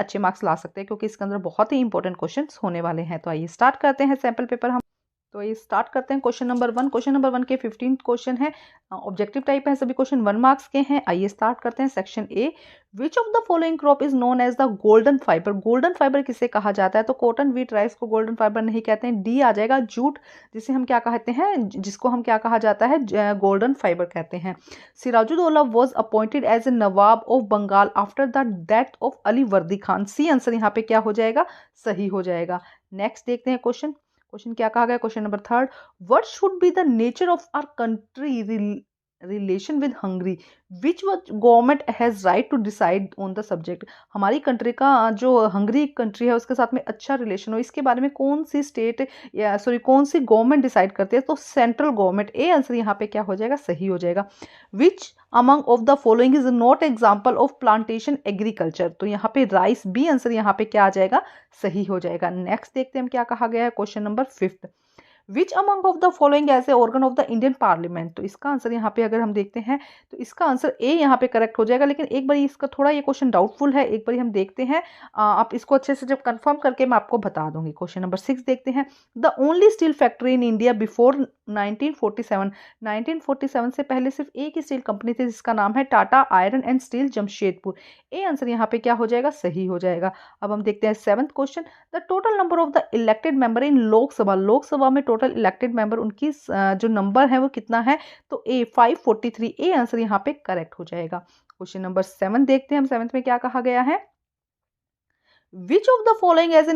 अच्छे मार्क्स ला सकते हैं, क्योंकि इसके अंदर बहुत ही इंपॉर्टेंट क्वेश्चन होने वाले हैं। तो आइए स्टार्ट करते हैं सैम्पल पेपर हम। तो ये स्टार्ट करते हैं क्वेश्चन नंबर 1। क्वेश्चन नंबर 1 के 15 क्वेश्चन है, ऑब्जेक्टिव टाइप है, सभी क्वेश्चन 1 मार्क्स के हैं। आइए स्टार्ट करते हैं section A. Which of the following crop is known as the golden fibre. Golden fibre किसे कहा जाता है? तो कॉटन, व्हीट, राइस को गोल्डन फाइबर नहीं कहते हैं। डी आ जाएगा जूट, जिसे हम क्या कहते हैं, जिसको हम क्या कहा जाता है, गोल्डन फाइबर कहते हैं। Sirajuddaula was appointed as a nawab of Bengal after the death of Ali Vardi Khan. C answer यहाँ पे क्या हो जाएगा, सही हो जाएगा। नेक्स्ट देखते हैं क्वेश्चन क्या कहा गया। Question number 3, what should be the nature of our country relation with Hungary, which government has right to decide on the subject. हमारी कंट्री का जो हंगरी कंट्री है उसके साथ में अच्छा रिलेशन हो, इसके बारे में कौन सी स्टेट या कौन सी गवर्नमेंट डिसाइड करती है? तो सेंट्रल गवर्नमेंट। ए आंसर यहाँ पे क्या हो जाएगा, सही हो जाएगा। विच among of the following is not example of plantation agriculture. तो यहाँ पे राइस, बी आंसर यहाँ पे क्या आ जाएगा, सही हो जाएगा। नेक्स्ट देखते हैं हम क्या कहा गया है। Question number 5, which among of the following as a organ of the Indian parliament. तो इसका आंसर यहाँ पे अगर हम देखते हैं तो इसका आंसर ए यहाँ पे करेक्ट हो जाएगा। लेकिन एक बार इसका थोड़ा ये क्वेश्चन डाउटफुल है, एक बार हम देखते हैं। आप इसको अच्छे से जब कंफर्म करके मैं आपको बता दूंगी। क्वेश्चन नंबर 6 देखते हैं। The only steel factory in India before 1947। 1947 से पहले सिर्फ एक ही स्टील कंपनी थी जिसका नाम है Tata iron and steel Jamshedpur. A answer यहाँ पे क्या हो जाएगा, सही हो जाएगा। अब हम देखते हैं 7th question. The total number of the elected member in Lok Sabha. Lok Sabha में टोटल इलेक्टेड मेंबर उनकी जो नंबर है वो कितना है? तो ए 543। ए आंसर यहाँ पे करेक्ट हो जाएगा। क्वेश्चन नंबर 7 देखते हैं हम। 7th में क्या कहा गया है। Which of the following as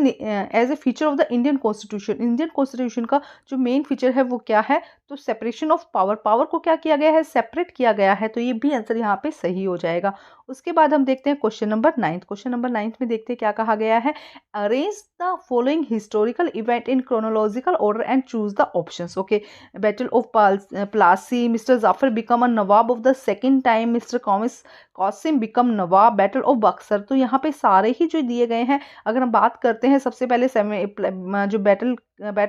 a feature of the Indian constitution. Indian constitution का जो मेन फीचर है वो क्या है? तो सेपरेशन ऑफ पावर। पावर को क्या किया गया है, सेपरेट किया गया है। तो ये भी आंसर यहाँ पे सही हो जाएगा। उसके बाद हम देखते हैं क्वेश्चन नंबर 9। क्वेश्चन नंबर 9 में देखते हैं क्या कहा गया है। Arrange the following historical event in chronological order and choose the options. Okay, battle of Plassey, mister Jafar become a nawab of the second time, mister Qasim become nawab, battle of Buxar. तो यहाँ पे सारे ही जो दिए गए हैं, अगर हम बात करते हैं सबसे पहले जो बैटल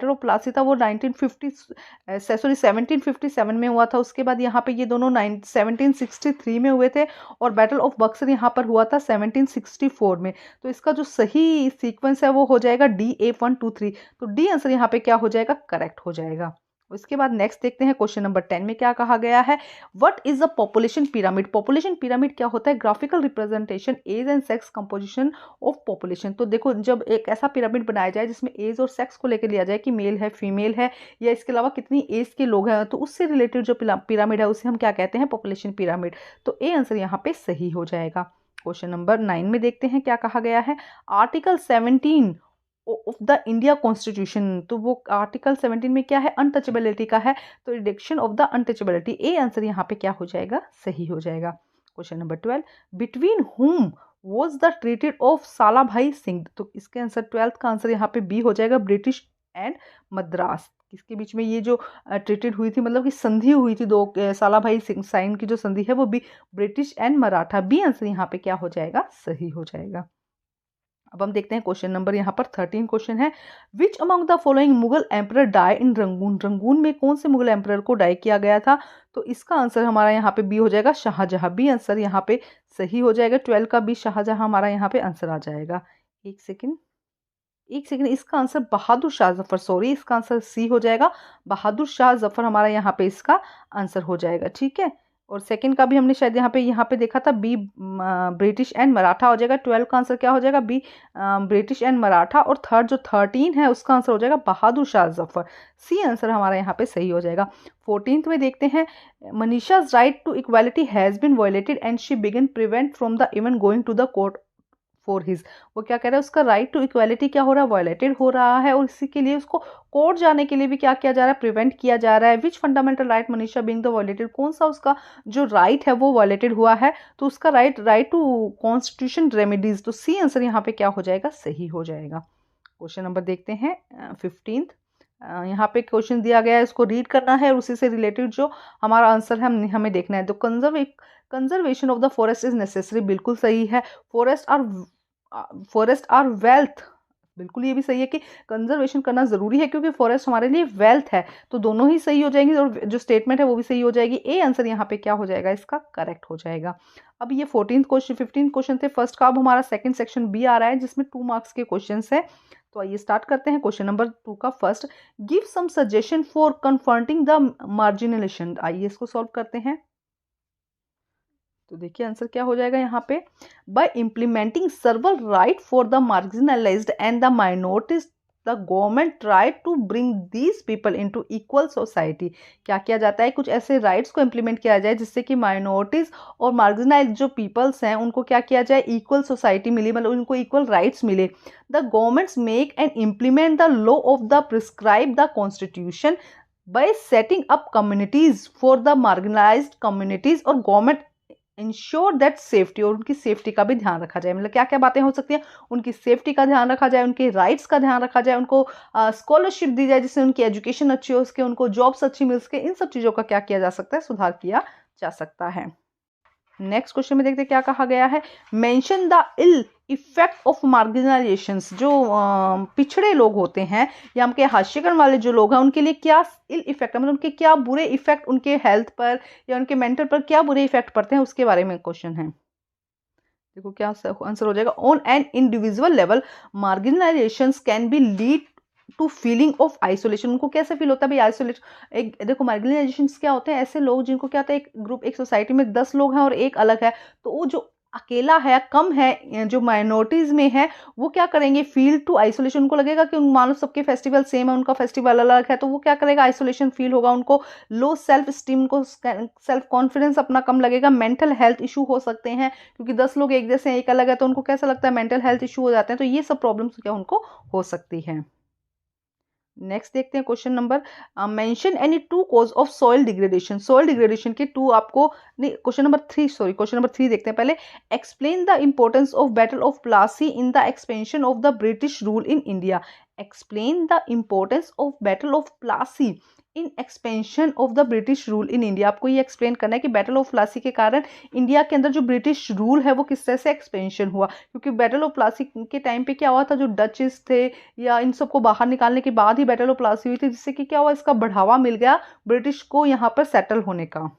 ऑफ प्लासी था वो 1757 में हुआ था। उसके बाद यहाँ पे ये दोनों 1763 में हुए थे, और बैटल ऑफ बक्सर यहाँ पर हुआ था 1764 में। तो इसका जो सही सीक्वेंस है वो हो जाएगा डी, ए 1 2 3। तो डी आंसर यहाँ पे क्या हो जाएगा, करेक्ट हो जाएगा। उसके बाद नेक्स्ट देखते हैं क्वेश्चन नंबर 10 में क्या कहा गया है। What is the population pyramid. Population pyramid क्या होता है? Graphical representation age and sex composition of population. तो देखो, जब एक ऐसा पिरामिड बनाया जाए जिसमें एज और सेक्स को लेकर लिया जाए कि मेल है, फीमेल है, या इसके अलावा कितनी एज के लोग हैं, तो उससे रिलेटेड जो पिरामिड है उसे हम क्या कहते हैं, पॉपुलेशन पिरामिड। तो ए आंसर यहाँ पे सही हो जाएगा। क्वेश्चन नंबर 9 में देखते हैं क्या कहा गया है। Article 17 of the India constitution. तो वो आर्टिकल 17 में क्या है, अनटचेबिलिटी का है। तो reduction of the untouchability. A answer यहाँ पे क्या हो जाएगा, सही हो जाएगा। Question number 12, between whom was the treated of Salabhai Singh. तो इसके आंसर 12th का आंसर यहाँ पे बी हो जाएगा, ब्रिटिश एंड मद्रास। किसके बीच में ये जो ट्रीटेड हुई थी, मतलब कि संधि हुई थी दो, सालाभाई सिंह साइन की जो संधि है वो भी British and Maratha. B answer यहाँ पे क्या हो जाएगा, सही हो जाएगा। अब हम देखते हैं क्वेश्चन नंबर यहाँ पर 13 क्वेश्चन है। Which among the following Mughal emperor die in Rangoon. Rangoon में कौन से मुगल एम्परर को डाई किया गया था? तो इसका आंसर हमारा यहाँ पे बी हो जाएगा, शाहजहां। बी आंसर यहाँ पे सही हो जाएगा। 12 का बी शाहजहां हमारा यहाँ पे आंसर आ जाएगा। एक सेकेंड, इसका आंसर बहादुर शाह जफर, सॉरी, इसका आंसर सी हो जाएगा। बहादुर शाह जफर हमारा यहाँ पे इसका आंसर हो जाएगा, ठीक है। और सेकंड का भी हमने शायद यहाँ पे देखा था, बी ब्रिटिश एंड मराठा हो जाएगा। 12 का आंसर क्या हो जाएगा, बी ब्रिटिश एंड मराठा। और थर्ड जो 13 है उसका आंसर हो जाएगा बहादुर शाह जफर। सी आंसर हमारा यहाँ पे सही हो जाएगा। 14th में देखते हैं, मनीषा's right to equality has been violated and she began prevent from the even going to the court for his. वो क्या कह रहा है, उसका राइट टू इक्वालिटी क्या हो रहा है, वायलेटेड हो रहा है, और इसी के लिए उसको कोर्ट जाने के लिए भी क्या किया जा रहा है, प्रिवेंट किया जा रहा है। Which fundamental right Manisha being the violated, कौन सा उसका जो राइट है वो वायलेटेड हुआ है? तो उसका राइट टू कॉन्स्टिट्यूशन रेमेडीज। तो सी आंसर यहाँ पे क्या हो जाएगा, सही हो जाएगा। क्वेश्चन नंबर देखते हैं 15th। यहाँ पे क्वेश्चन दिया गया है, इसको रीड करना है और उसी से रिलेटेड जो हमारा आंसर है हमें देखना है। तो conservation of the forest is necessary, बिल्कुल सही है। फॉरेस्ट आर वेल्थ, बिल्कुल ये भी सही है कि कंजर्वेशन करना ज़रूरी है क्योंकि फॉरेस्ट हमारे लिए वेल्थ है, तो दोनों ही सही हो जाएंगे और जो स्टेटमेंट है वो भी सही हो जाएगी। ए आंसर यहाँ पे क्या हो जाएगा, इसका करेक्ट हो जाएगा। अब ये 14 क्वेश्चन 15 क्वेश्चन थे फर्स्ट का, अब हमारा सेकंड सेक्शन बी आ रहा है जिसमें 2 मार्क्स के क्वेश्चन है। तो आइए स्टार्ट करते हैं। क्वेश्चन नंबर 2 का first, give some suggestion for confronting the marginalisation. आइए इसको सॉल्व करते हैं। तो देखिए आंसर क्या हो जाएगा यहाँ पे, by implementing several right for the marginalised and the minorities the government try to bring these people into equal society. क्या किया जाता है, कुछ ऐसे राइट्स को इम्प्लीमेंट किया जाए जिससे कि माइनॉरिटीज और मार्जिनलाइज जो पीपल्स हैं उनको क्या किया जाए, इक्वल सोसाइटी मिली, मतलब उनको इक्वल राइट्स मिले। The governments make and implement the law of the prescribe the constitution bye setting up communities for the marginalised communities, और गवर्नमेंट इंश्योर दैट सेफ्टी, और उनकी सेफ्टी का भी ध्यान रखा जाए। मतलब क्या क्या बातें हो सकती हैं, उनकी सेफ्टी का ध्यान रखा जाए, उनके राइट्स का ध्यान रखा जाए, उनको स्कॉलरशिप दी जाए जिससे उनकी एजुकेशन अच्छी हो सके, उनको जॉब्स अच्छी मिल सके। इन सब चीज़ों का क्या किया जा सकता है, सुधार किया जा सकता है। नेक्स्ट क्वेश्चन में देखते हैं क्या कहा गया है, mention the ill effect of marginalisations. जो पिछड़े लोग होते हैं या उनके हाशिएकरण वाले जो लोग हैं उनके लिए क्या इल इफेक्ट है, मतलब उनके क्या बुरे इफेक्ट उनके हेल्थ पर या उनके मेंटल पर क्या बुरे इफेक्ट पड़ते हैं, उसके बारे में क्वेश्चन है। देखो क्या आंसर हो जाएगा, on an individual level marginalisations can be lead to feeling of isolation. उनको कैसे फील होता है भाई आइसोलेट, एक देखो मार्जिनलाइजेशन क्या होते हैं, ऐसे लोग जिनको क्या होता है, एक ग्रुप एक सोसाइटी में 10 लोग हैं और एक अलग है, तो वो जो अकेला है कम है जो माइनॉरिटीज में है वो क्या करेंगे, फील टू आइसोलेशन। उनको लगेगा कि मान लो सबके फेस्टिवल सेम है, उनका फेस्टिवल अलग है, तो वो क्या करेगा, आइसोलेशन फील होगा उनको, लो सेल्फ स्टीम, उनको सेल्फ कॉन्फिडेंस अपना कम लगेगा, मेंटल हेल्थ इशू हो सकते हैं क्योंकि 10 लोग एक जैसे एक अलग है तो उनको कैसा लगता है, मेंटल हेल्थ इशू हो जाते हैं। तो ये सब प्रॉब्लम्स क्या उनको हो सकती है। नेक्स्ट देखते हैं question number, mention any 2 cause of soil degradation. Soil degradation के 2 आपको, नहीं question number 3, sorry question number 3 देखते हैं पहले। Explain the importance of battle of Plassey in the expansion of the British rule in India. Explain the importance of battle of Plassey in expansion of the British rule in India. आपको ये explain करना है कि battle of Plassey के कारण India के अंदर जो ब्रिटिश रूल है वो किस तरह से एक्सपेंशन हुआ, क्योंकि बैटल ऑफ प्लासी के टाइम पे क्या हुआ था, जो डचेस थे या इन सबको बाहर निकालने के बाद ही बैटल ऑफ प्लासी हुई थी, जिससे कि क्या हुआ, इसका बढ़ावा मिल गया ब्रिटिश को यहाँ पर सेटल होने का।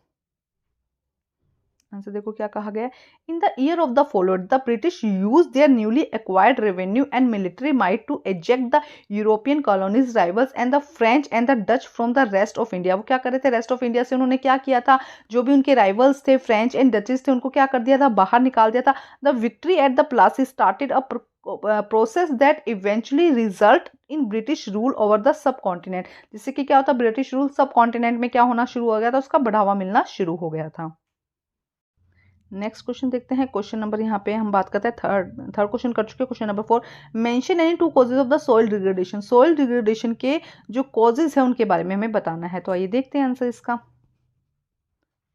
आंसर देखो क्या कहा गया, in the year of the followed the British use their newly acquired revenue and military might to eject the European colonies rivals and the French and the Dutch from the rest of India. वो क्या कर रहे थे, rest of India से उन्होंने क्या किया था, जो भी उनके राइवल्स थे फ्रेंच एंड डचेस थे उनको क्या कर दिया था, बाहर निकाल दिया था। The victory at the Plassey started a process that eventually result in British rule over the sub continent. जिससे कि क्या होता, ब्रिटिश रूल सब कॉन्टिनेंट में क्या होना शुरू हो गया था, उसका बढ़ावा मिलना शुरू हो गया था। नेक्स्ट क्वेश्चन देखते हैं। क्वेश्चन नंबर यहाँ पे हम बात करते हैं थर्ड क्वेश्चन कर चुके हैं। Question number 4, mention any 2 causes of the soil degradation. Soil degradation के जो कॉजेज है उनके बारे में हमें बताना है। तो आइए देखते हैं आंसर इसका।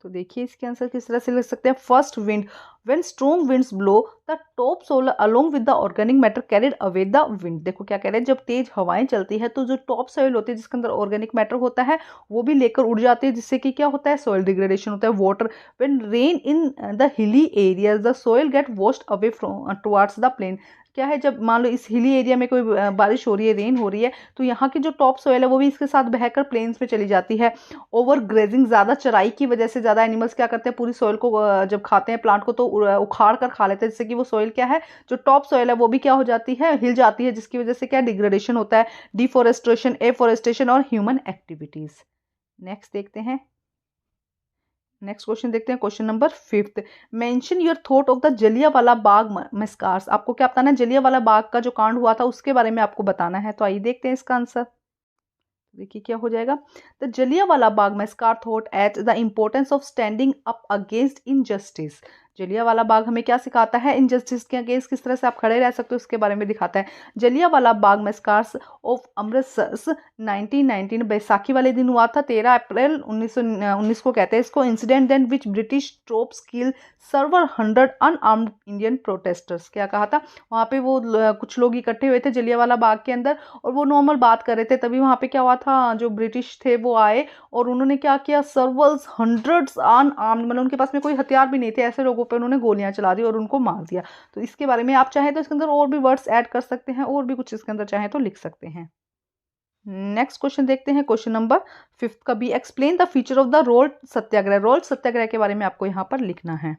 तो देखिए इसके आंसर किस तरह से लिख सकते हैं। First, wind, when strong winds blow the top soil along with the organic matter carried away the wind. देखो क्या कह रहे हैं, जब तेज हवाएं चलती है तो जो टॉप सॉइल होती है जिसके अंदर ऑर्गेनिक मैटर होता है वो भी लेकर उड़ जाती है, जिससे कि क्या होता है, सॉइल डिग्रेडेशन होता है। Water, when rain in the hilly areas the soil get washed away from towards the plain. क्या है, जब मान लो इस हिली एरिया में कोई बारिश हो रही है, रेन हो रही है, तो यहाँ की जो टॉप सॉइल है वो भी इसके साथ बहकर प्लेन्स में चली जाती है। ओवर ग्रेजिंग, ज़्यादा चराई की वजह से ज़्यादा एनिमल्स क्या करते हैं, पूरी सॉइल को जब खाते हैं प्लांट को तो उखाड़ कर खा लेते हैं, जिससे कि वो सॉइल क्या है, जो टॉप सॉइल है वो भी क्या हो जाती है, हिल जाती है, जिसकी वजह से क्या डिग्रेडेशन होता है, डिफोरेस्टेशन, एफोरेस्टेशन और ह्यूमन एक्टिविटीज। नेक्स्ट देखते हैं, नेक्स्ट क्वेश्चन देखते हैं। Question number 5, mention your thought of the Jallianwala Bagh massacres. आपको क्या बताना है, जलियांवाला बाग का जो कांड हुआ था उसके बारे में आपको बताना है। तो आइए देखते हैं इसका आंसर। देखिए क्या हो जाएगा, the Jallianwala Bagh massacre thought at the importance of standing up against injustice. Jallianwala Bagh हमें क्या सिखाता है, इनजस्टिस के अगेंस्ट किस तरह से आप खड़े रह सकते हो उसके बारे में दिखाता है। जलियांवाला बाग मैस्कार्स ऑफ अमृतसर 1919 बैसाखी वाले दिन हुआ था, 13 अप्रैल 1919 को कहते हैं इसको। Incident then which British troops kill several 100 unarmed Indian protesters. क्या कहा था, वहाँ पे वो कुछ लोग इकट्ठे हुए थे जलियांवाला बाग के अंदर और वो नॉर्मल बात कर रहे थे, तभी वहाँ पे क्या हुआ था, जो ब्रिटिश थे वो आए और उन्होंने क्या किया, सर्वल्स 100 अनआर्म्ड, मतलब उनके पास में कोई हथियार भी नहीं थे, ऐसे लोगों लोगों पे उन्होंने गोलियां चला दी और उनको मार दिया। तो इसके बारे में आप चाहें तो इसके अंदर और भी वर्ड्स ऐड कर सकते हैं, और भी कुछ इसके अंदर चाहें तो लिख सकते हैं। नेक्स्ट क्वेश्चन देखते हैं, क्वेश्चन नंबर 5 का B, explain the feature of the Rowlatt satyagraha. Rowlatt satyagraha के बारे में आपको यहाँ पर लिखना है।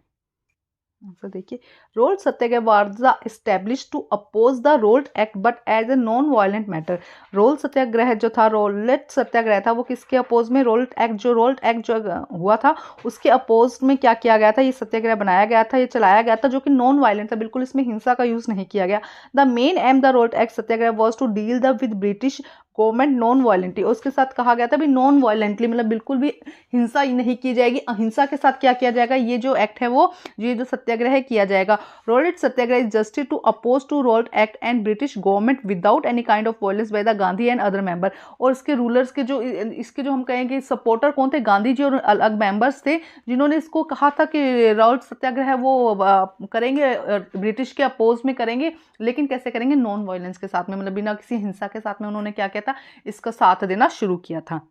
आंसर देखिए, Rowlatt satyagraha was establish to oppose the Rowlatt act but as a non violent matter. Rowlatt satyagraha जो था, रोल्ड सत्याग्रह था, वो किसके अपोज में, रोल्ड एक्ट जो हुआ था उसके अपोज में क्या किया गया था, ये सत्याग्रह बनाया गया था, ये चलाया गया था, जो कि नॉन वायलेंट था, बिल्कुल इसमें हिंसा का यूज नहीं किया गया। The main aim the Rowlatt act satyagraha was to deal the with British government non violently. उसके साथ कहा गया था भी नॉन वायलेंटली, मतलब बिल्कुल भी हिंसा नहीं की जाएगी, अहिंसा के साथ क्या किया जाएगा, ये जो एक्ट है वो, ये जो सत्याग्रह किया जाएगा। Rowlatt satyagraha is justice to oppose to Rowlatt act and British government without any kind of violence by the Gandhi and other member. और इसके रूलर्स के जो, इसके जो हम कहेंगे सपोर्टर कौन थे, गांधी जी और अलग मेंबर्स थे, जिन्होंने इसको कहा था कि रोल्ड सत्याग्रह वो करेंगे, ब्रिटिश के अपोज में करेंगे, लेकिन कैसे करेंगे, नॉन वायलेंस के साथ में, मतलब बिना किसी हिंसा के साथ में उन्होंने क्या किया था, इसका साथ देना शुरू किया था।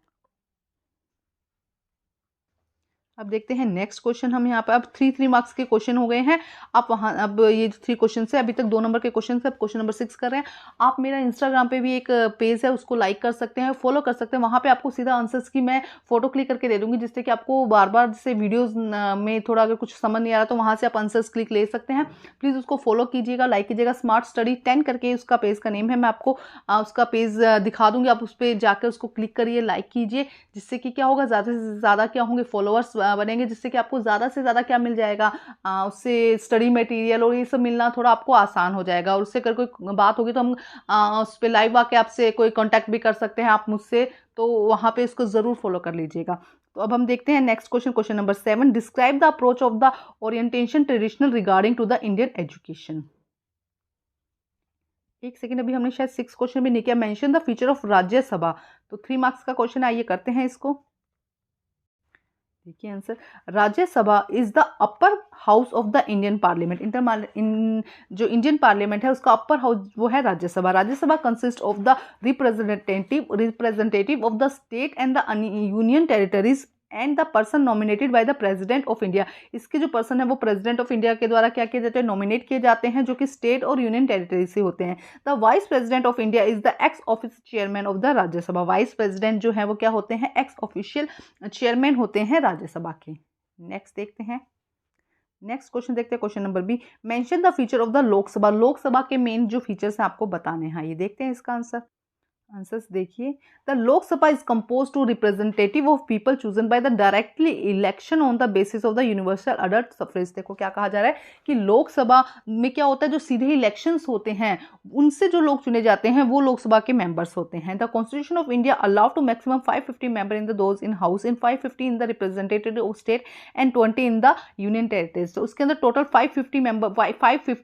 अब देखते हैं नेक्स्ट क्वेश्चन, हम यहाँ पे अब 3 मार्क्स के क्वेश्चन हो गए हैं। आप वहाँ, अब ये 3 क्वेश्चन से, अभी तक 2 नंबर के क्वेश्चन से, अब क्वेश्चन नंबर 6 कर रहे हैं। आप मेरा इंस्टाग्राम पे भी एक पेज है, उसको लाइक कर सकते हैं, फॉलो कर सकते हैं। वहाँ पे आपको सीधा आंसर्स की मैं फोटो क्लिक करके दे दूंगी, जिससे कि आपको बार बार जैसे वीडियोज में थोड़ा अगर कुछ समझ नहीं आ रहा तो वहाँ से आप आंसर्स क्लिक ले सकते हैं। प्लीज़ उसको फॉलो कीजिएगा, लाइक कीजिएगा। स्मार्ट स्टडी 10 करके उसका पेज का नेम है, मैं आपको उसका पेज दिखा दूंगी, आप उस पर जाकर उसको क्लिक करिए, लाइक कीजिए, जिससे कि क्या होगा, ज़्यादा से ज़्यादा क्या होंगे, फॉलोअर्स बनेंगे, जिससे कि आपको ज़्यादा से ज़्यादा क्या मिल जाएगा, उससे स्टडी मटेरियल और ये सब मिलना थोड़ा आपको आसान हो जाएगा। और उससे अगर कोई बात होगी तो हम उस पर लाइव आके आपसे कोई कांटेक्ट भी कर सकते हैं आप मुझसे, तो वहाँ पे इसको ज़रूर फॉलो कर लीजिएगा। तो अब हम देखते हैं next question, question number 7, describe the approach of the orientation traditional regarding to the Indian education. एक सेकेंड, अभी हमने शायद 6 क्वेश्चन भी नहीं किया। Mention the feature of Rajya Sabha, तो 3 मार्क्स का क्वेश्चन, आइए करते हैं इसको। देखिए answer, Rajya Sabha is the upper house of the Indian parliament. जो इंडियन पार्लियामेंट है उसका अपर हाउस वो है Rajya Sabha. Rajya Sabha consist of the representative of the state and the union territories and the person nominated by the president of India. इसके जो person है वो president of India के द्वारा क्या किए जाते हैं, नॉमिनेट किए जाते हैं, जो कि स्टेट और यूनियन टेरिटरी से होते हैं। The vice president of India is the x office chairman of the Rajya Sabha. Vice president जो है वो क्या होते हैं, एक्स ऑफिशियल चेयरमैन होते हैं राज्यसभा के। नेक्स्ट देखते हैं, नेक्स्ट क्वेश्चन देखते हैं, question number B, mention the feature of the Lok Sabha. Lok Sabha के मेन जो फीचर्स हैं आपको बताने हैं, ये देखते हैं इसका आंसर। आंसर्स देखिए, the Lok Sabha is compose to representative of people chosen by the directly election on the basis of the universal adult suffrage. देखो क्या कहा जा रहा है कि लोकसभा में क्या होता है, जो सीधे इलेक्शंस होते हैं उनसे जो लोग चुने जाते हैं वो लोकसभा के मेंबर्स होते हैं। The constitution of India allow to maximum 550 member in the those in house, in 550 in the representative of state and 20 in the union territories. तो उसके अंदर टोटल 550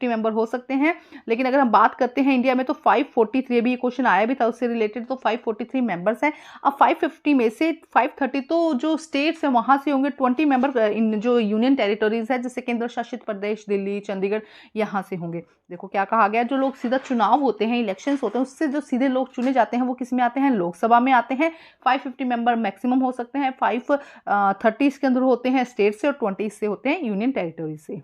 मेंबर हो सकते हैं, लेकिन अगर हम बात करते हैं इंडिया में तो 543, अभी ये क्वेश्चन आया भी था उससे रिलेटेड, तो 543 मेंबर्स हैं। अब 550 में से 530 तो जो स्टेट्स हैं वहां से होंगे, 20 मेंबर इन जो यूनियन टेरिटरीज है जैसे केंद्र शासित प्रदेश दिल्ली चंडीगढ़ यहाँ से होंगे। देखो क्या कहा गया, जो लोग सीधा चुनाव होते हैं, इलेक्शंस होते हैं, उससे जो सीधे लोग चुने जाते हैं वो किस में आते हैं, लोकसभा में आते हैं। 550 मेंबर मैक्सिमम हो सकते हैं, 530 के अंदर होते हैं स्टेट से और 20 से होते हैं यूनियन टेरिटरी से।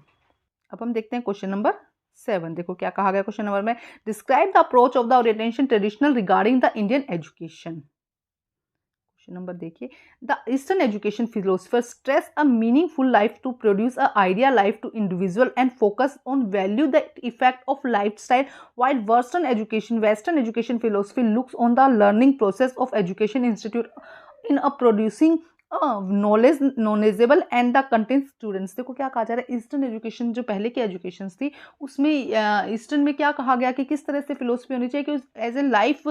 अब हम देखते हैं क्वेश्चन नंबर 7। देखो क्या कहा गया क्वेश्चन नंबर में, describe the approach of the orientation traditional regarding the Indian education. Question number देखिए, the eastern education philosopher stress a meaningful life to produce a idea life to individual and focus on value the effect of life style, while western education philosophy looks on the learning process of education institute in a producing knowledgeable and the content students. देखो क्या कहा जा रहा है, eastern education जो पहले की education थी उसमें ईस्टर्न में क्या कहा गया कि किस तरह से फिलोसफी होनी चाहिए कि एज ए लाइफ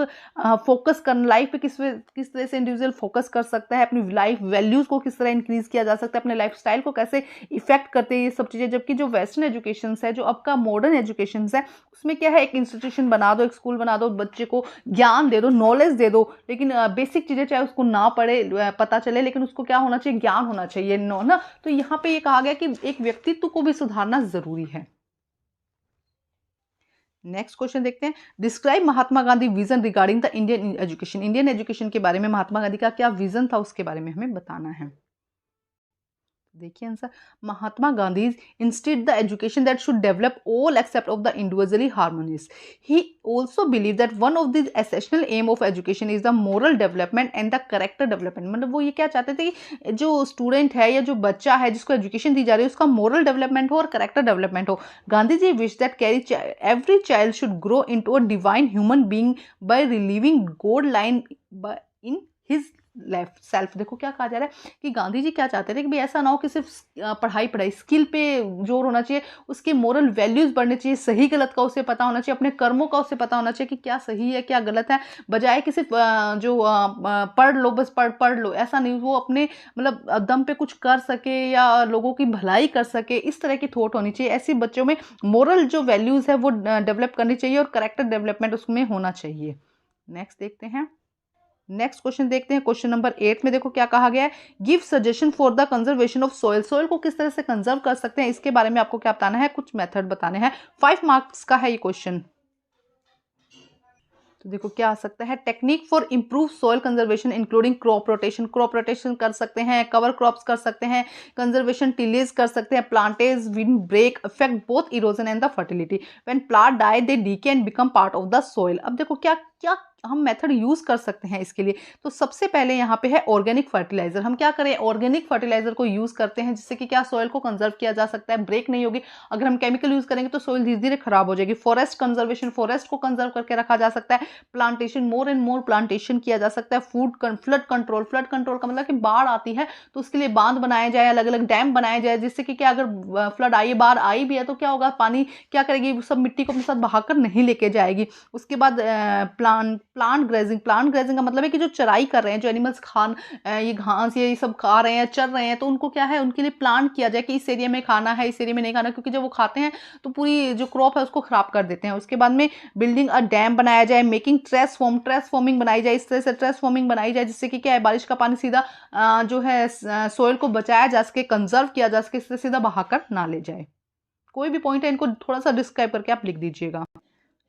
फोकस करना, लाइफ पे किस तरह से इंडिविजुअल फोकस कर सकता है, अपनी लाइफ वैल्यूज को किस तरह इंक्रीज किया जा सकता है, अपने लाइफ स्टाइल को कैसे इफेक्ट करते हैं ये सब चीज़ें। जबकि जो वेस्टर्न एजुकेशन है, जो अब का मॉडर्न एजुकेशन है, उसमें क्या है, एक इंस्टीट्यूशन बना दो, एक स्कूल बना दो, बच्चे को ज्ञान दे दो, नॉलेज दे दो, लेकिन बेसिक चीज़ें चाहे उसको ना पढ़े पता चले, लेकिन उसको क्या होना चाहिए, ज्ञान होना चाहिए ना। तो यहाँ पे ये कहा गया कि एक व्यक्तित्व को भी सुधारना जरूरी है। नेक्स्ट क्वेश्चन देखते हैं, describe Mahatma Gandhi vision regarding the Indian education. Indian education के बारे में महात्मा गांधी का क्या विजन था उसके बारे में हमें बताना है। देखिए answer, Mahatma Gandhi instead the education that should develop all except of the individually harmonious. He also believe that one of the essential aim of education is the moral development and the character development. मतलब वो ये क्या चाहते थे कि जो student है या जो बच्चा है जिसको एजुकेशन दी जा रही है उसका मोरल डेवलपमेंट हो और कैरेक्टर डेवलपमेंट हो। Gandhi ji wish that carry every child should grow into a divine human being by relieving god line in his left self. देखो क्या कहा जा रहा है कि गांधी जी क्या चाहते थे कि भाई ऐसा ना हो कि सिर्फ पढ़ाई स्किल पे जोर होना चाहिए, उसके मोरल वैल्यूज बढ़ने चाहिए, सही गलत का उसे पता होना चाहिए, अपने कर्मों का उसे पता होना चाहिए कि क्या सही है क्या गलत है, बजाय कि सिर्फ पढ़ लो बस पढ़ लो। ऐसा नहीं, वो अपने मतलब दम पे कुछ कर सके या लोगों की भलाई कर सके, इस तरह की थॉट होनी चाहिए। ऐसे बच्चों में मोरल जो वैल्यूज है वो डेवलप करनी चाहिए और कैरेक्टर डेवलपमेंट उसमें होना चाहिए। नेक्स्ट देखते हैं, नेक्स्ट क्वेश्चन देखते हैं। क्वेश्चन नंबर 8 में देखो क्या कहा गया है, give suggestion for the conservation of soil. Soil को किस तरह से कंजर्व कर सकते हैं इसके बारे में आपको क्या बताना है, कुछ मेथड बताने हैं। 5 मार्क्स का है ये क्वेश्चन। तो देखो क्या आ सकता है, technique for improve soil conservation including crop rotation. Crop rotation कर सकते हैं, कवर क्रॉप्स कर सकते हैं, कंजर्वेशन टिलेज कर सकते हैं, plantage wind break affect both erosion and the fertility. When plant die they decay and become part of the soil. अब देखो क्या क्या हम मेथड यूज कर सकते हैं इसके लिए। तो सबसे पहले यहाँ पे है ऑर्गेनिक फर्टिलाइजर। हम क्या करें, ऑर्गेनिक फर्टिलाइजर को यूज करते हैं जिससे कि क्या सॉइल को कंजर्व किया जा सकता है, ब्रेक नहीं होगी। अगर हम केमिकल यूज करेंगे तो सॉइल धीरे धीरे खराब हो जाएगी। फॉरेस्ट कंजर्वेशन, फॉरेस्ट को कंजर्व करके रखा जा सकता है। Plantation, more and more plantation किया जा सकता है। फ्लड कंट्रोल, फ्लड कंट्रोल का मतलब कि बाढ़ आती है तो उसके लिए बांध बनाए जाए, अलग अलग डैम बनाए जाए, जिससे कि क्या अगर फ्लड आई, बाढ़ आई भी है तो क्या होगा, पानी क्या करेगी, सब मिट्टी को अपने साथ बहाकर नहीं लेके जाएगी। उसके बाद प्लांट ग्रेजिंग। प्लांट ग्रेजिंग का मतलब है कि जो चराई कर रहे हैं, जो एनिमल्स ये घास ये सब खा रहे हैं, चर रहे हैं, तो उनको क्या है, उनके लिए प्लांट किया जाए कि इस एरिया में खाना है, इस एरिया में नहीं खाना, क्योंकि जब वो खाते हैं तो पूरी जो क्रॉप है उसको खराब कर देते हैं। उसके बाद में बिल्डिंग अ डैम बनाया जाए, मेकिंग ट्रेस फॉर्मिंग बनाई जाए, इस तरह से ट्रेस फॉर्मिंग बनाई जाए जिससे कि क्या है, बारिश का पानी सीधा जो है सोइल को बचाया जा सके, कंजर्व किया जा सके, इससे सीधा बहाकर ना ले जाए। कोई भी पॉइंट है इनको थोड़ा सा डिस्क्राइब करके आप लिख दीजिएगा।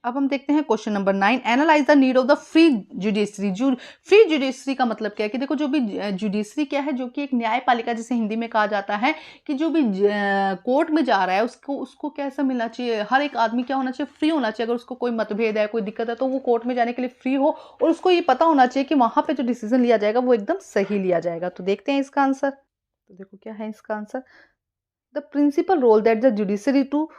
अब हम देखते हैं question number 9, analyse the need of the free judiciary. Free judiciary का मतलब क्या है कि देखो जो भी जुडिशरी क्या है, जो कि एक न्यायपालिका जिसे हिंदी में कहा जाता है, कि जो भी कोर्ट में जा रहा है उसको कैसा मिलना चाहिए, हर एक आदमी क्या होना चाहिए, फ्री होना चाहिए। अगर उसको कोई मतभेद है, कोई दिक्कत है तो वो कोर्ट में जाने के लिए फ्री हो, और उसको ये पता होना चाहिए कि वहां पे जो डिसीजन लिया जाएगा वो एकदम सही लिया जाएगा। तो देखते हैं इसका आंसर। तो देखो क्या है इसका answer, the principal role that the judiciary to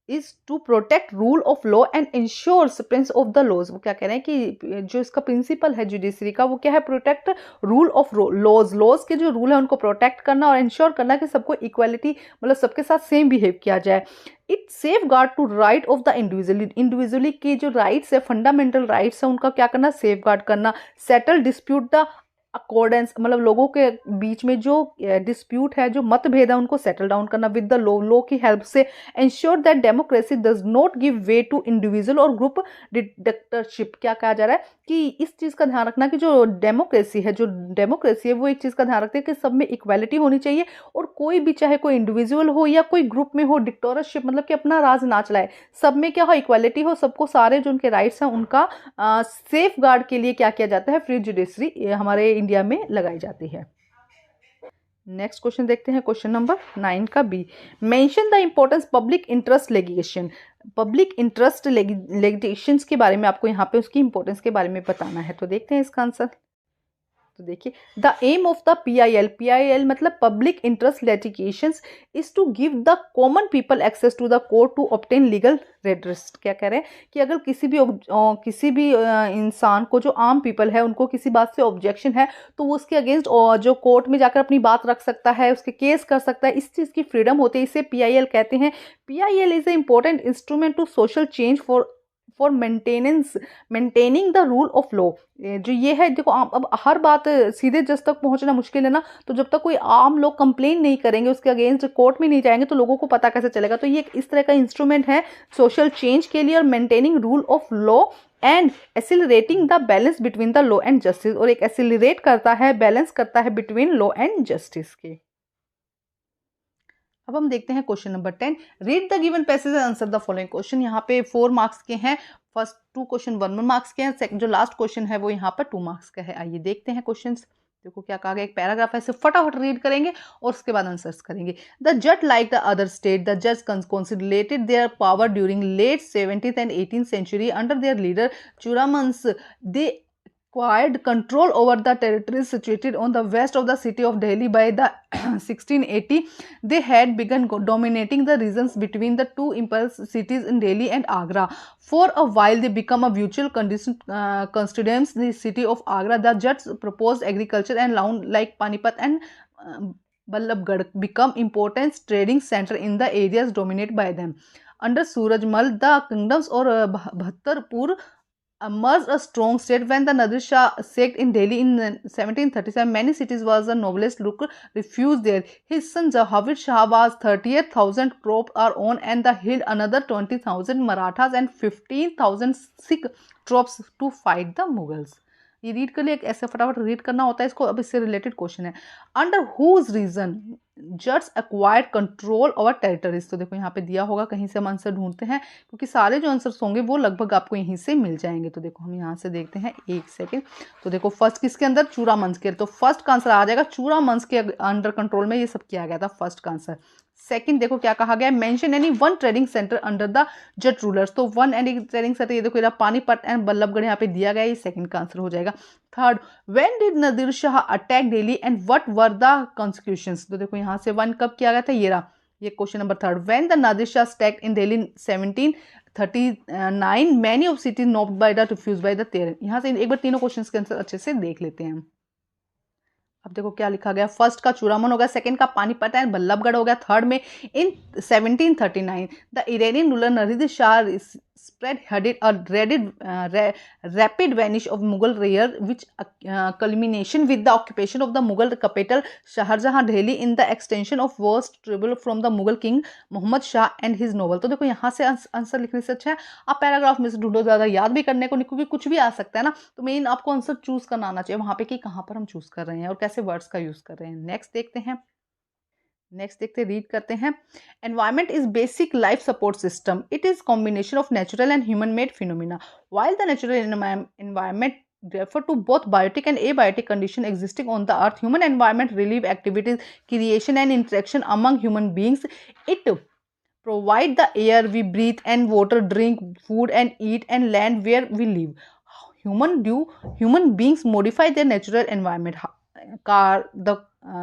is to protect rule of law and ensures prince of the laws. वो क्या कह रहे हैं कि जो इसका प्रिंसिपल है जुडिशरी का, वो क्या है, प्रोटेक्ट रूल ऑफ लॉज के जो रूल है उनको प्रोटेक्ट करना और इंश्योर करना कि सबको इक्वालिटी, मतलब सबके साथ सेम बिहेव किया जाए। It safe guard to right of the individually की जो राइट्स है, फंडामेंटल राइट्स है, उनका क्या करना, सेफ गार्ड करना। सेटल डिस्प्यूट द अकॉर्डेंस, मतलब लोगों के बीच में जो डिस्प्यूट है, जो मतभेद है, उनको सेटल डाउन करना विद द लॉ की हेल्प से। Ensure that democracy does not give way to individual और ग्रुप डिक्टेटरशिप। क्या कहा जा रहा है कि इस चीज का ध्यान रखना कि जो डेमोक्रेसी है वो एक चीज का ध्यान रखते हैं कि सब में इक्वालिटी होनी चाहिए, और कोई भी चाहे कोई इंडिविजुअल हो या कोई ग्रुप में हो, डिक्टेटरशिप मतलब कि अपना राज ना चलाए, सब में क्या हो, इक्वालिटी हो, सबको सारे जो उनके राइट्स हैं उनका सेफ गार्ड के लिए क्या किया जाता है, फ्री जुडिशरी हमारे इंडिया में लगाई जाती है। नेक्स्ट क्वेश्चन देखते हैं, क्वेश्चन नंबर 9 का B, mention the importance public interest litigation. Public interest litigations के बारे में आपको यहाँ पे उसकी इंपॉर्टेंस के बारे में बताना है। तो देखते हैं इसका आंसर। तो देखिए, the aim of the PIL मतलब public interest litigations is to give the common people access to the court to obtain legal redress. क्या कह रहे हैं कि अगर किसी भी इंसान को, जो आम पीपल है, उनको किसी बात से ऑब्जेक्शन है तो वो उसके अगेंस्ट जो कोर्ट में जाकर अपनी बात रख सकता है, उसके केस कर सकता है, इस चीज़ की फ्रीडम होती है, इसे PIL कहते हैं। PIL is a important instrument to social change for maintaining the rule of law. जो ये है, देखो अब हर बात सीधे जज तक पहुंचना मुश्किल है ना, तो जब तक कोई आम लोग कंप्लेन नहीं करेंगे, उसके अगेंस्ट कोर्ट में नहीं जाएंगे, तो लोगों को पता कैसे चलेगा। तो ये इस तरह का इंस्ट्रूमेंट है सोशल चेंज के लिए, और maintaining rule of law and accelerating the balance between the law and justice, और एक एसिलरेट करता है, बैलेंस करता है बिटवीन लॉ एंड जस्टिस के। अब हम देखते हैं question number 10, read the given passage and answer the following question. यहाँ पे 4 मार्क्स के हैं, फर्स्ट 2 क्वेश्चन 1 मार्क्स के हैं, जो लास्ट क्वेश्चन है वो यहाँ पर 2 मार्क्स का है। आइए देखते हैं क्वेश्चंस। देखो क्या कहा गया, एक पैराग्राफ ऐसे फटाफट रीड करेंगे और उसके बाद आंसर्स करेंगे। The Jat like the other state, the Jat consolidated their power during late 17th and 18th century under their leader Churamans. They acquired control over the territories situated on the west of the city of Delhi by the 1680. They had begun dominating the regions between the two imperial cities in Delhi and Agra. For a while, they become a mutual constituents. The city of Agra, the Jats proposed agriculture and land like Panipat and Ballabgarh become important trading center in the areas dominated by them. Under Surajmal, the kingdoms or Bhattarpur emerged a strong state. When the Nadir Shah sacked in Delhi in 1737, many cities was the noblest look refused there. His son Jahavir Shah was 38,000 troops are on and the held another 20,000 Marathas and 15,000 Sikh troops to fight the Mughals. ये read कर लिए, एक ऐसे फटाफट read करना होता है इसको। अब इससे रिलेटेड क्वेश्चन है, under whose region Jats acquired control over territories. तो देखो यहाँ पे दिया होगा, कहीं से हम आंसर ढूंढते हैं क्योंकि सारे जो आंसर्स होंगे वो लगभग आपको यहीं से मिल जाएंगे। तो देखो हम यहाँ से देखते हैं, एक सेकेंड। तो देखो फर्स्ट किसके अंदर, चूड़ामंस के, तो फर्स्ट का आंसर आ जाएगा चूड़ामंस के अंडर कंट्रोल में ये सब किया गया था, फर्स्ट का आंसर। सेकंड देखो क्या कहा गया, mention any one trading centre under the Jat rulers. तो वन एनी ट्रेडिंग सेंटर, ये देखो पानीपत एंड बल्लभगढ़ यहाँ पे दिया गया, ये सेकंड का आंसर हो जाएगा। Third, when did Nadir Shah attack Delhi and what were the consequences. तो देखो यहाँ से वन कब किया गया था, ये रहा, ये question number third. When the Nadir Shah attack in Delhi 1739 many of cities knocked by the refuge by the तेरह। यहाँ से एक बार तीनों क्वेश्चन के आंसर अच्छे से देख लेते हैं। अब देखो क्या लिखा गया, फर्स्ट का चूड़ामन हो गया, सेकंड का पानीपत एंड बल्लभगढ़ हो गया, थर्ड में इन 1739 the Iranian ruler Nadir Shah spread headed a rapid vanish of Mughal rear, which culmination with the occupation of the Mughal capital Shahjahan Delhi in the extension of worst trouble from the Mughal king Muhammad Shah and his novel। तो देखो यहाँ से answer लिखने से अच्छा है आप paragraph में से ढूंढो, ज़्यादा याद भी करने को नहीं, क्योंकि कुछ भी आ सकता है ना, तो मेन आपको आंसर चूज करना आना चाहिए वहाँ पे कि कहाँ पर हम चूज कर रहे हैं और कैसे वर्ड्स का यूज कर रहे हैं। नेक्स्ट देखते हैं, रीड करते हैं। Environment is basic life support system, it is combination of natural and human made phenomena. While the natural environment refer to both biotic and abiotic condition existing on the earth, human environment relieve activities, creation and interaction among human beings. It provide the air we breathe and water drink, food and eat, and land where we live. Human beings modify their natural environment.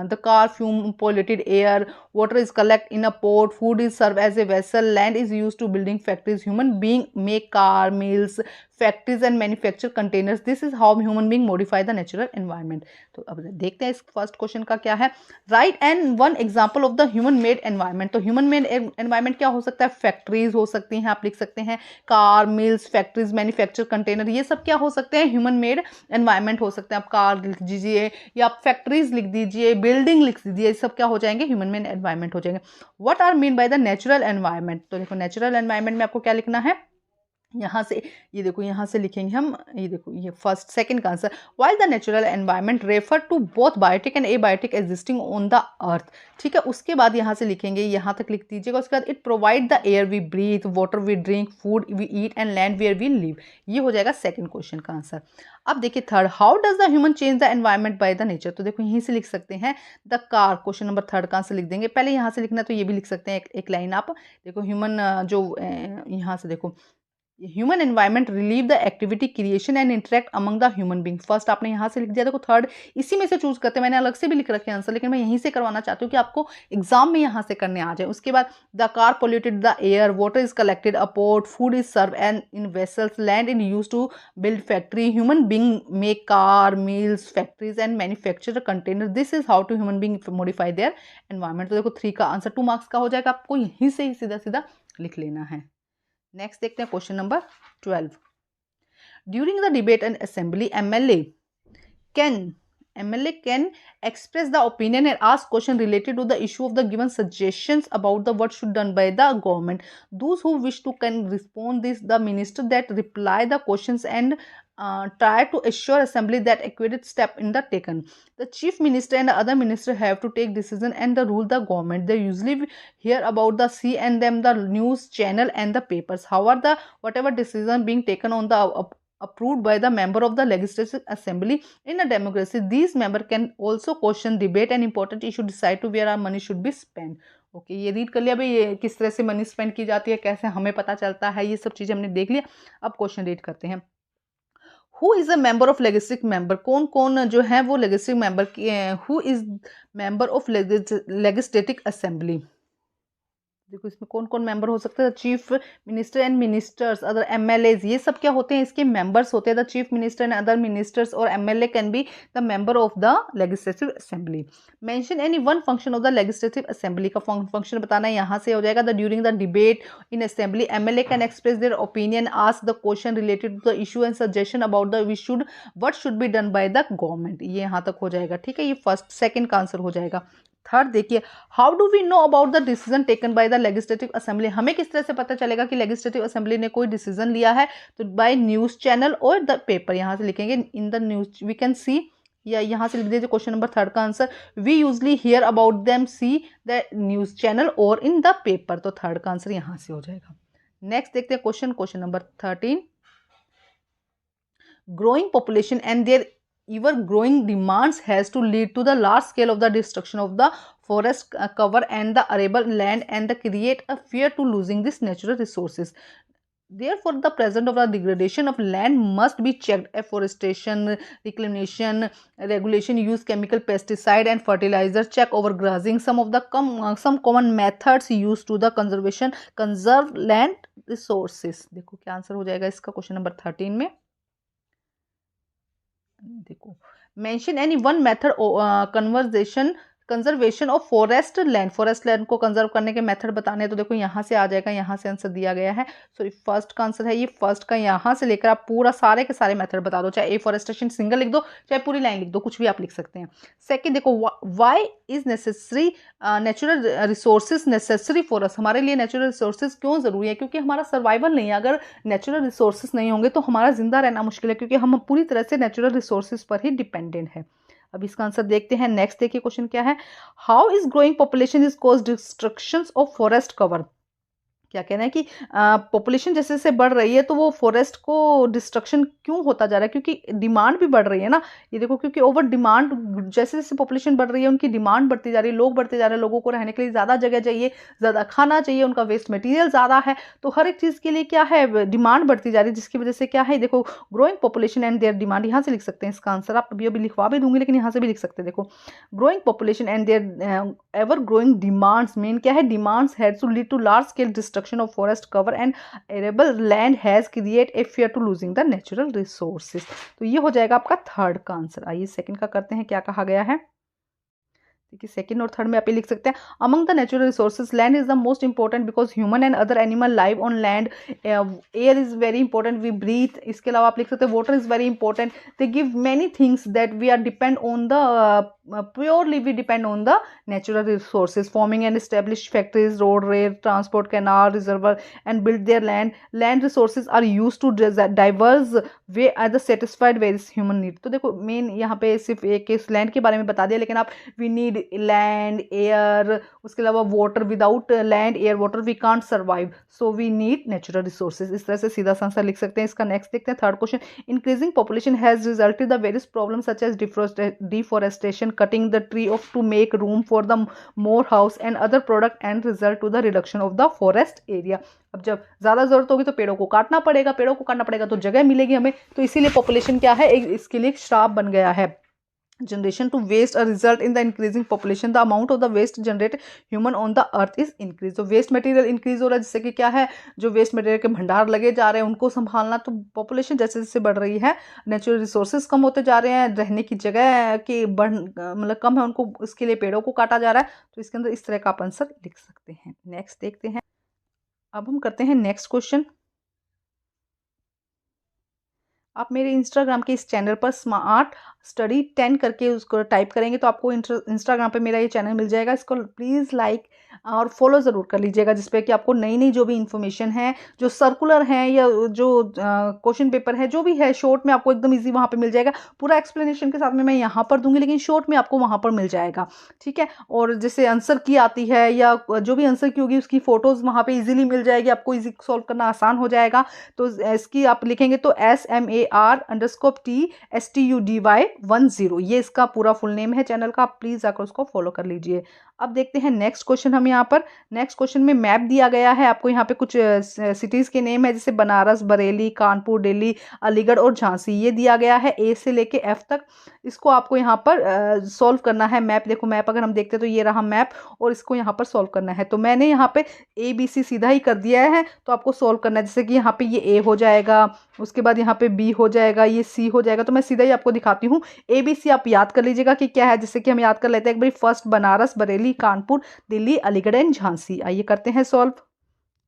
The car fume polluted air, water is collected in a pot, food is served as a vessel, land is used to building factories. Human being make car, mills, factories and manufacture containers. This is how human being modify the natural environment. तो अब देखते हैं इस first question का क्या है। Right and one example of the human made environment. तो human made environment क्या हो सकता है, फैक्ट्रीज हो सकती हैं, आप लिख सकते हैं car, mills, factories, manufacture, container, ये सब क्या हो सकते हैं, ह्यूमन मेड एनवायरनमेंट हो सकते हैं। आप कार लिख दीजिए या आप फैक्ट्रीज लिख दीजिए, बिल्डिंग लिख दीजिए, सब क्या हो जाएंगे, ह्यूमन मेड एनवायरनमेंट हो जाएंगे। What are mean by the natural environment. तो देखो नेचुरल एनवायरनमेंट में आपको क्या लिखना है, यहाँ से ये देखो, यहाँ से लिखेंगे हम, ये देखो ये फर्स्ट सेकंड का आंसर। While the natural environment refer to both biotic and abiotic existing on the earth. ठीक है, उसके बाद यहाँ से लिखेंगे, यहाँ तक लिख दीजिएगा। उसके बाद it provide the air we breathe, water we drink, food we eat and land where we live. ये हो जाएगा सेकंड क्वेश्चन का आंसर। अब देखिए third, how does the human change the environment by the nature. तो देखो यहीं से लिख सकते हैं the car, question number third का आंसर लिख देंगे। पहले यहाँ से लिखना, तो ये भी लिख सकते हैं एक लाइन आप देखो, ह्यूमन जो यहाँ से देखो, human environment relieve the activity creation and interact among the human being. First आपने यहाँ से लिख दिया। देखो थर्ड इसी में से चूज करते हैं, मैंने अलग से भी लिख रखे आंसर, लेकिन मैं यहीं से करवाना चाहती हूँ कि आपको एग्जाम में यहाँ से करने आ जाए। उसके बाद the car polluted the air, water is collected a port, food is serve and in vessels, land in use to build factory, human being make car, mills, factories and manufacture container. This is how to human being modify their environment. तो देखो three का answer 2 marks का हो जाएगा, आपको यहीं से ही सीधा सीधा लिख लेना है। नेक्स्ट देखते हैं question number 12। During the debate and assembly MLA can express the opinion and ask question related to the issue of the given suggestions about the what should done by the government. Those who wish to can respond this the minister that reply the questions and try to assure assembly that accurate step in the taken. The chief minister and the other minister have to take decision and the rule the government. They usually hear about the see and them the news channel and the papers. However, the whatever decision being taken on the approved by the member of the legislative assembly. In a democracy, these member can also question, debate an important issue, decide to where our money should be spent. Okay ये read कर लिया भाई, ये किस तरह से money spend की जाती है, कैसे हमें पता चलता है, ये सब चीज़ें हमने देख लिया। अब क्वेश्चन रीड करते हैं। Who is a member of legislative member, कौन कौन जो है वो लेजिस्लेटिव मेंबर की, who is member of legislative assembly. देखो इसमें कौन कौन मेंबर हो सकते हैं, chief minister and ministers, other MLAs, ये सब क्या होते हैं, इसके मेंबर्स होते हैं। The chief minister and other ministers और MLA can be the member of the legislative assembly. Mention any one function of the legislative assembly, का फंक्शन बताना है, यहाँ से हो जाएगा। The during the debate in assembly MLA can express their opinion, ask the question related to the issue and suggestion about the what should be done by the government. ये यहाँ तक हो जाएगा, ठीक है, ये फर्स्ट सेकंड का answer हो जाएगा। थर्ड देखिए, how do we know about the decision taken by the legislative assembly, हमें किस तरह से पता चलेगा कि लेजिस्लेटिव असेंबली ने कोई डिसीजन लिया है, तो बाय न्यूज चैनल और द पेपर, यहाँ से लिखेंगे in the news we can see, या यहाँ से लिख दीजिए क्वेश्चन नंबर थर्ड का answer, we usually hear about them see the news channel और इन द पेपर, तो थर्ड का आंसर यहाँ से हो जाएगा। नेक्स्ट देखते हैं question number 13, growing population and their ever growing demands has to lead to the large scale of the destruction of the forest cover and the arable land and the create a fear to losing these natural resources. Therefore, the presence of the degradation of land must be checked. Afforestation, reclamation, regulation, use chemical pesticide and fertilizer, check overgrazing, some of the some common methods used to the conserve land resources. देखो क्या answer हो जाएगा इसका question number 13 में। देखो, mention any one method conservation of forest land को conserve करने के मेथड बताने हैं, तो देखो यहाँ से आ जाएगा, यहाँ से आंसर दिया गया है। सॉरी फर्स्ट का आंसर है ये, फर्स्ट का यहाँ से लेकर आप पूरा सारे के सारे मेथड बता दो, चाहे एफॉरेस्टेशन सिंगल लिख दो, चाहे पूरी लाइन लिख दो, कुछ भी आप लिख सकते हैं। सेकंड देखो, why is necessary natural resources necessary for us, हमारे लिए नेचुरल रिसोर्सेज क्यों जरूरी है, क्योंकि हमारा सर्वाइवल नहीं है, अगर नेचुरल रिसोर्सेज नहीं होंगे तो हमारा जिंदा रहना मुश्किल है, क्योंकि हम पूरी तरह से नेचुरल रिसोर्सेज पर ही डिपेंडेंट है। अब इसका आंसर देखते हैं। नेक्स्ट देखिए क्वेश्चन क्या है, how is growing population is cause destruction of forest cover, क्या कहना है कि पॉपुलेशन जैसे जैसे बढ़ रही है तो वो फॉरेस्ट को डिस्ट्रक्शन क्यों होता जा रहा है, क्योंकि डिमांड भी बढ़ रही है ना, ये देखो, क्योंकि ओवर डिमांड, जैसे जैसे पॉपुलेशन बढ़ रही है उनकी डिमांड बढ़ती जा रही है, लोग बढ़ते जा रहे हैं, लोगों को रहने के लिए ज़्यादा जगह चाहिए, ज़्यादा खाना चाहिए, उनका वेस्ट मटेरियल ज़्यादा है, तो हर एक चीज़ के लिए क्या है, डिमांड बढ़ती जा रही है, जिसकी वजह से क्या है, देखो growing population and their demand, यहाँ से लिख सकते हैं इसका आंसर, आप अभी लिखवा भी दूंगी लेकिन यहाँ से भी लिख सकते हैं। देखो growing population and their ever growing demands, main क्या है, demands had to lead to large scale destruction of forest cover and arable land has create a fear to losing the natural resources। तो ये हो जाएगा आपका third का answer. आइए second का करते हैं, क्या कहा गया है, देखिए सेकंड और थर्ड में आप ये लिख सकते हैं, among the natural resources land is the most important because human and other animal live on land, air is very important we breathe, इसके अलावा आप लिख सकते हैं water is very important, they give many things that we are depend on the purely we depend on the natural resources, forming and established factories, road, rail transport, canal, reservoir and build their land resources are used to diverse way are the satisfied various human need। तो देखो main यहाँ पे सिर्फ एक इस land के बारे में बता दिया, लेकिन आप we need land, air, उसके अलावा water, without land, air, water we can't survive, so we need natural resources। इस तरह से सीधा सा आंसर लिख सकते हैं। इसका नेक्स्ट देखते हैं third question, increasing population has resulted the various problem such as deforestation, cutting the tree off to make room for the more house and other product and result to the reduction of the forest area। अब जब ज़्यादा ज़रूरत होगी तो पेड़ों को काटना पड़ेगा, पेड़ों को काटना पड़ेगा तो जगह मिलेगी हमें, तो इसीलिए पॉपुलेशन क्या है, इसके लिए एक श्राप बन गया है। generation to waste a result in the increasing population, the amount of the waste generated human on the earth is increase। तो वेस्ट मटेरियल इंक्रीज हो रहा है, जिससे कि क्या है, जो वेस्ट मटेरियल के भंडार लगे जा रहे हैं उनको संभालना, तो पॉपुलेशन जैसे जैसे बढ़ रही है नेचुरल रिसोर्सेज कम होते जा रहे हैं, रहने की जगह की मतलब कम है उनको, इसके लिए पेड़ों को काटा जा रहा है, तो इसके अंदर इस तरह का आप आंसर लिख सकते हैं। नेक्स्ट देखते हैं, अब हम करते हैं नेक्स्ट क्वेश्चन। आप मेरे इंस्टाग्राम के इस चैनल पर स्मार्ट स्टडी 10 करके उसको टाइप करेंगे तो आपको इंस्टाग्राम पे मेरा ये चैनल मिल जाएगा। इसको प्लीज़ लाइक और फॉलो ज़रूर कर लीजिएगा, जिसपे कि आपको नई नई जो भी इन्फॉर्मेशन है, जो सर्कुलर है या जो क्वेश्चन पेपर है, जो भी है शॉर्ट में आपको एकदम इजी वहाँ पे मिल जाएगा। पूरा एक्सप्लेनेशन के साथ में मैं यहाँ पर दूंगी, लेकिन शॉर्ट में आपको वहाँ पर मिल जाएगा, ठीक है। और जैसे आंसर की आती है या जो भी आंसर की होगी उसकी फ़ोटोज़ वहाँ पर ईजिली मिल जाएगी, आपको ईजी सॉल्व करना आसान हो जाएगा। तो इसकी आप लिखेंगे तो SMA AR_TSTUDY10, ये इसका पूरा फुल नेम है चैनल का, आप प्लीज़ जाकर उसको फॉलो कर लीजिए। अब देखते हैं नेक्स्ट क्वेश्चन। हम यहाँ पर नेक्स्ट क्वेश्चन में मैप दिया गया है आपको, यहाँ पे कुछ सिटीज़ के नेम है जैसे बनारस, बरेली, कानपुर, दिल्ली, अलीगढ़ और झांसी, ये दिया गया है ए से लेके एफ तक। इसको आपको यहाँ पर सॉल्व करना है। मैप देखो, मैप अगर हम देखते हैं तो ये रहा मैप, और इसको यहाँ पर सॉल्व करना है। तो मैंने यहाँ पे ए बी सी सीधा ही कर दिया है, तो आपको सॉल्व करना है। जैसे कि यहाँ पे ये ए हो जाएगा, उसके बाद यहाँ पे बी हो जाएगा, ये सी हो जाएगा। तो मैं सीधा ही आपको दिखाती हूँ। ए बी सी आप याद कर लीजिएगा कि क्या है, जैसे कि हम याद कर लेते हैं एक बार। First Banaras, Bareilly, Kanpur, Delhi, Aligarh and Jhansi. आइए करते हैं सॉल्व।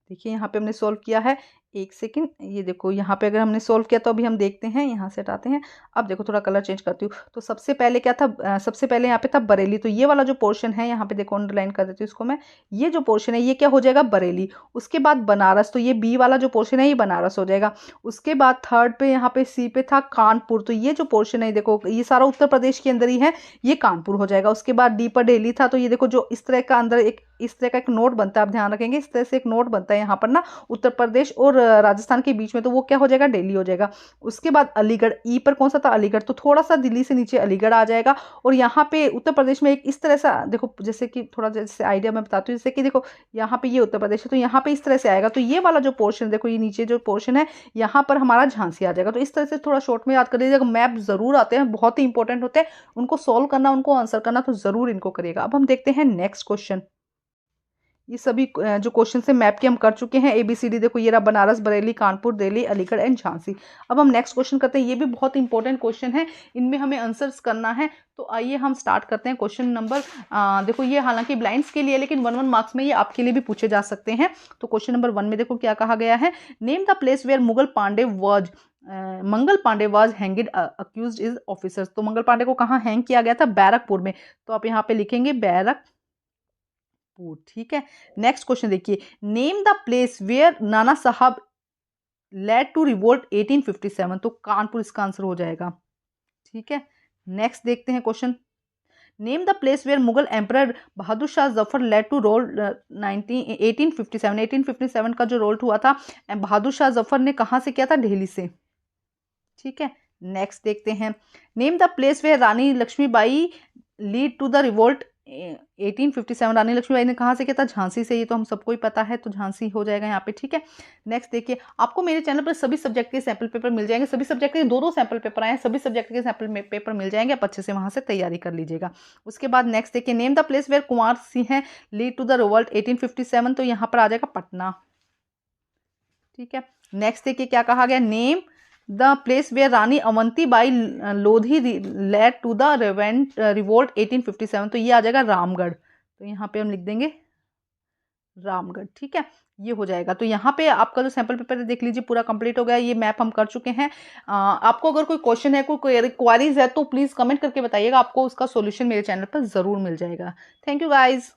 देखिए यहाँ पे हमने सॉल्व किया है। एक सेकंड, ये देखो यहाँ पे अगर हमने सॉल्व किया तो अभी हम देखते हैं, यहाँ से हटाते हैं। अब देखो थोड़ा कलर चेंज करती हूँ। तो सबसे पहले क्या था, सबसे पहले यहाँ पे था बरेली, तो ये वाला जो पोर्शन है यहाँ पे देखो अंडरलाइन कर देती हूँ इसको मैं। ये जो पोर्शन है ये क्या हो जाएगा, बरेली। उसके बाद बनारस, तो ये बी वाला जो पोर्शन है ये बनारस हो जाएगा। उसके बाद थर्ड पे यहाँ पे सी पे था कानपुर, तो ये जो पोर्शन है देखो ये सारा उत्तर प्रदेश के अंदर ही है, ये कानपुर हो जाएगा। उसके बाद डी पर दिल्ली था, तो ये देखो जो इस तरह का अंदर इस तरह का एक नोट बनता है, आप ध्यान रखेंगे इस तरह से एक नोट बनता है यहाँ पर ना, उत्तर प्रदेश और राजस्थान के बीच में, तो वो क्या हो जाएगा, दिल्ली हो जाएगा। उसके बाद अलीगढ़, ई पर कौन सा था, अलीगढ़, तो थोड़ा सा दिल्ली से नीचे अलीगढ़ आ जाएगा। और यहाँ पे उत्तर प्रदेश में एक इस तरह से देखो, जैसे कि थोड़ा जैसे आइडिया मैं बताती हूँ, जैसे कि देखो यहाँ पे ये उत्तर प्रदेश है, तो यहाँ पे इस तरह से आएगा। तो ये वाला जो पोर्शन देखो, ये नीचे जो पोर्शन है यहाँ पर हमारा झांसी आ जाएगा। तो इस तरह से थोड़ा शॉर्ट में याद कर लीजिएगा। मैप जरूर आते हैं, बहुत ही इंपॉर्टेंट होते हैं, उनको सॉल्व करना, उनको आंसर करना, तो जरूर इनको करिएगा। अब हम देखते हैं नेक्स्ट क्वेश्चन। ये सभी जो क्वेश्चन है मैप के हम कर चुके हैं। ABCD देखो ये रहा, बनारस, बरेली, कानपुर, दिल्ली, अलीगढ़ एंड झांसी। अब हम नेक्स्ट क्वेश्चन करते हैं। ये भी बहुत इंपॉर्टेंट क्वेश्चन है, इनमें हमें आंसर्स करना है। तो आइए हम स्टार्ट करते हैं। क्वेश्चन नंबर देखो ये हालांकि ब्लाइंड्स के लिए, लेकिन 1 1 मार्क्स में ये आपके लिए भी पूछे जा सकते हैं। तो क्वेश्चन नंबर 1 में देखो क्या कहा गया है। Name the place where Mangal Pandey was hanged accused is officers. तो मंगल पांडे को कहाँ हैंग किया गया था, बैरकपुर में। तो आप यहाँ पे लिखेंगे बैरकपुर, ठीक है। नेक्स्ट क्वेश्चन देखिए, नेम द प्लेस वेयर नाना साहब लेड टू रिवोल्ट 1857। तो कानपुर इसका आंसर हो जाएगा, ठीक है। नेक्स्ट देखते हैं question, name the place where Mughal emperor Bahadur Shah Zafar led to role 1857 का जो रोल हुआ था बहादुर शाह जफर ने कहाँ से किया था, दिल्ली से, ठीक है। नेक्स्ट देखते हैं, name the place where Rani Lakshmibai lead to the revolt 1857। Rani Lakshmibai ने कहाँ से किया था, झांसी से। ये तो हम सबको ही पता है, तो झांसी हो जाएगा यहाँ पे, ठीक है। नेक्स्ट देखिए, आपको मेरे चैनल पर सभी सब्जेक्ट के सैंपल पेपर मिल जाएंगे। सभी सब्जेक्ट के 2 सैंपल पेपर आए हैं, सभी सब्जेक्ट के सैंपल पेपर मिल जाएंगे, आप अच्छे से वहां से तैयारी कर लीजिएगा। उसके बाद नेक्स्ट देखिए, name the place where Kunwar Singh lead to the revolt 1857। तो यहाँ पर आ जाएगा पटना, ठीक है। नेक्स्ट देखिए क्या कहा गया, name the place where Rani Avanti Bai Lodhi led to the revolt 1857। तो ये आ जाएगा रामगढ़। तो यहाँ पे हम लिख देंगे रामगढ़, ठीक है। ये हो जाएगा। तो यहाँ पे आपका जो सैंपल पेपर है देख लीजिए पूरा कंप्लीट हो गया। ये मैप हम कर चुके हैं। आपको अगर कोई क्वेश्चन है, कोई क्वारीज है, तो प्लीज कमेंट करके बताइएगा, आपको उसका सॉल्यूशन मेरे चैनल पर जरूर मिल जाएगा। Thank you guys.